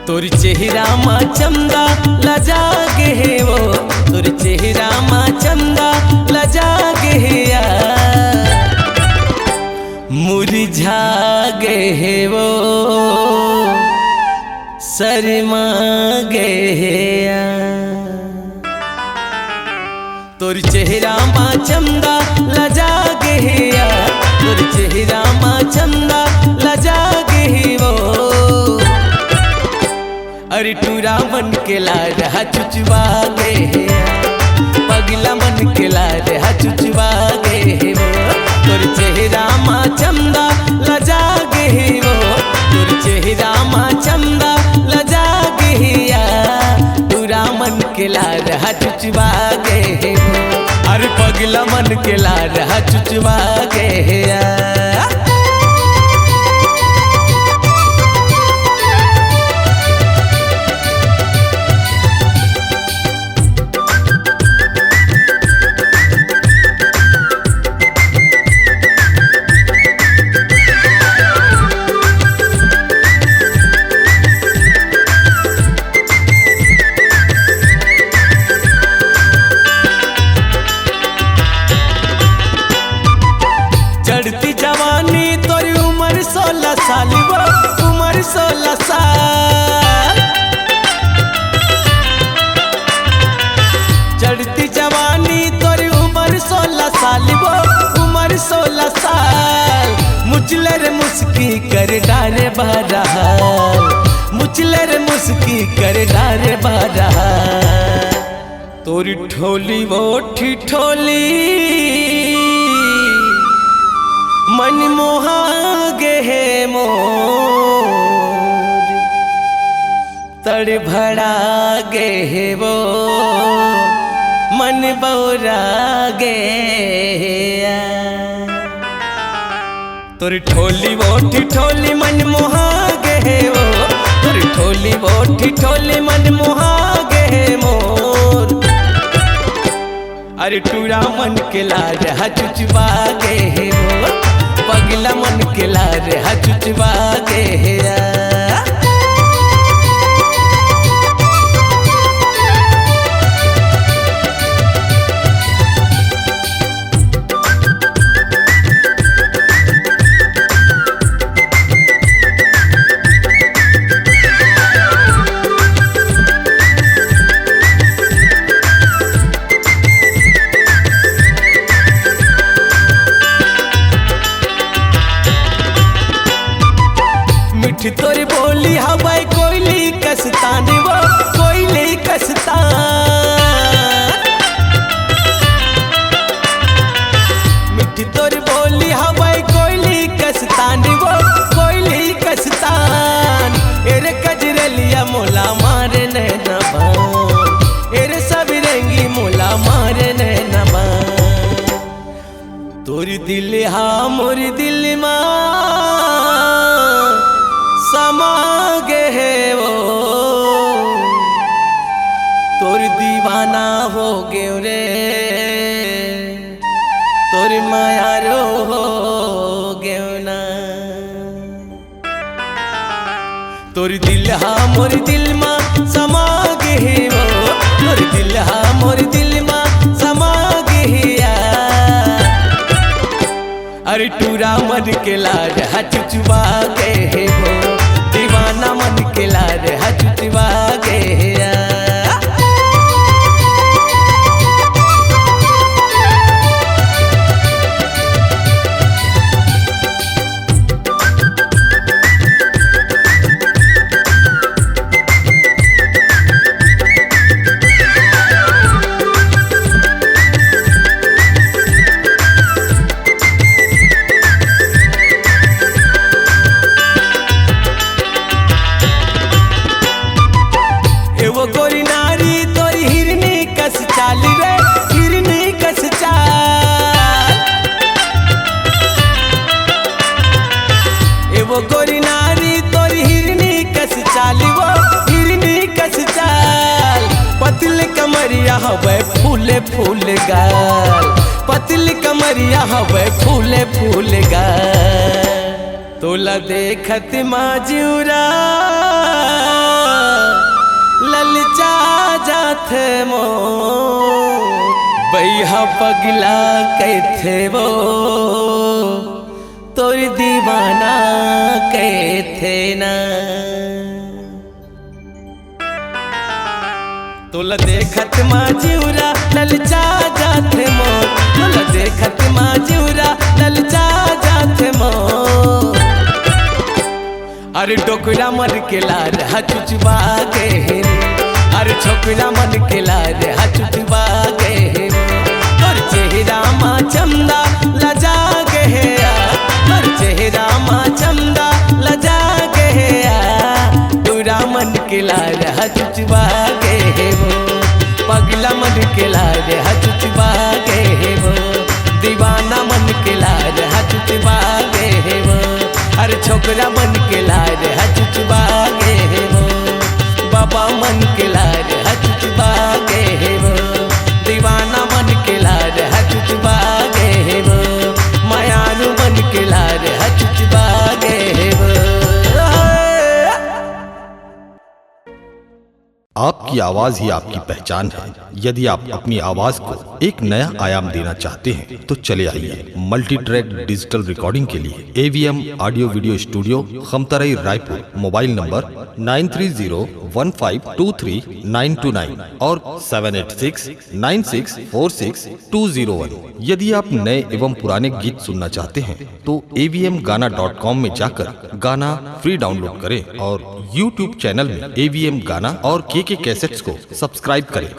तोर चेहरा मा चंदा लजा गे है वो, तोर चेहरा मा चंदा लजा गे है यार, मुरझा गे है वो शर्मा गे है यार। तोर चेहरा मा चंदा लजा गे है यार, तोर चेहरा मा चंदा लजा गे है वो, अरे टूरा मन के ला रहा चुचवा गे है, पगला मन के ला रहा चुचवा गे है वो, तोर चेहरा मा चंदा लजा गे है वो, तोर चेहरा मा चंदा लजा गे है यार, टूरा मन के ला रहा चुचवा गे है वो, अरे पगला मन के ला रहा चुचवा गे है यार। चढ़ती जवानी तोरी उम्र 16 साल वो, उम्र 16 साल, चढ़ती जवानी तोरी उम्र 16 साल वो, उम्र 16 साल, मुचलर मुस्की कर डारे बहरहाल, मुचलर मुस्की कर डारे बहरहाल, तोरी ठोली वो ठिठोली मन मोहा गे है मोर, तड़ भड़ा गे है वो मन बौरा गे यार। तोर ठोली वो ठिठोली मन मोहा गे है वो, तोर ठोली वो ठिठोली मन मोहा गे है मोर, अरे टूरा मन के ला रहा चुचवा गे है वो, पगला मन के ला रहा चुचवा गे है यार। मिठी तोरी बोली हवाई कोयली कस्तान वो, कोयली कस्तान, मिठी तोरी बोली हवाई कोयली कस्तान वो, कोयली कस्तान, एरे कजरलिया मोला मारे नैना बान, एरे सबरंगी मोला मारे नैना बान, तोरी दिल हा मोरी दिल मां समा गे है वो, तोर दीवाना हो गे रे, तोर मायारो हो गे ना, तोर दिल हा मोर दिल मां समा गे है वो, तोर दिल हा मोर दिल मां समा गे है यार, अरे टूरा मन के ला रहा चुचवा गे है वो, दीवाना मन के ला रहा चुचवा गे है यार। वो गोरी नारी तोरी हिरनी कस चाल रे, हिरनी कस चाल, वो गोरी नारी तोरी हिरनी कस चाल वो, हिरनी कस चाल, पतली कमरिया हवे फूले फूल गाल, पतली कमरिया हवे फूले फूल गाल, तोला देखत माजूरा जाथे मो बैहा पगला कैथे वो तोर दीवाना कैथे ना तोला देखत माजिउरा ललचा जाथे मोर तोला देखत माजिउरा ललचा जाथे मोर अरे डोकरा मन के लार हचुचबा के अरे छोकरा मन के लार हचुचबा के तोर चेहरा मा चंदा लजा के तोर चेहरा मा चंदा लजा के डोरा मन के लार हचुचबा के पगला मन के लार हचुचबा के दीवाना मन के लार हचुचबा के अरे छोकरा मन के लार हचुचबा के बाबा मन के लार हचुचबा के दीवाना मन के लार हचुचबा के मायारू मन के लार हचुचबा के आपकी आवाज ही आपकी पहचान है। यदि आप अपनी आवाज को एक नया आयाम देना चाहते हैं तो चले आइए मल्टी ट्रैक डिजिटल रिकॉर्डिंग के लिए AVM audio video studio Khamtarai Raipur. Mobile number 9301523929 और 7869646201। यदि आप नए एवं पुराने गीत सुनना चाहते हैं तो avmgana.com में जाकर गाना फ्री डाउनलोड करें और YouTube चैनल में AVM गाना और के कैसेट्स को सब्सक्राइब करें।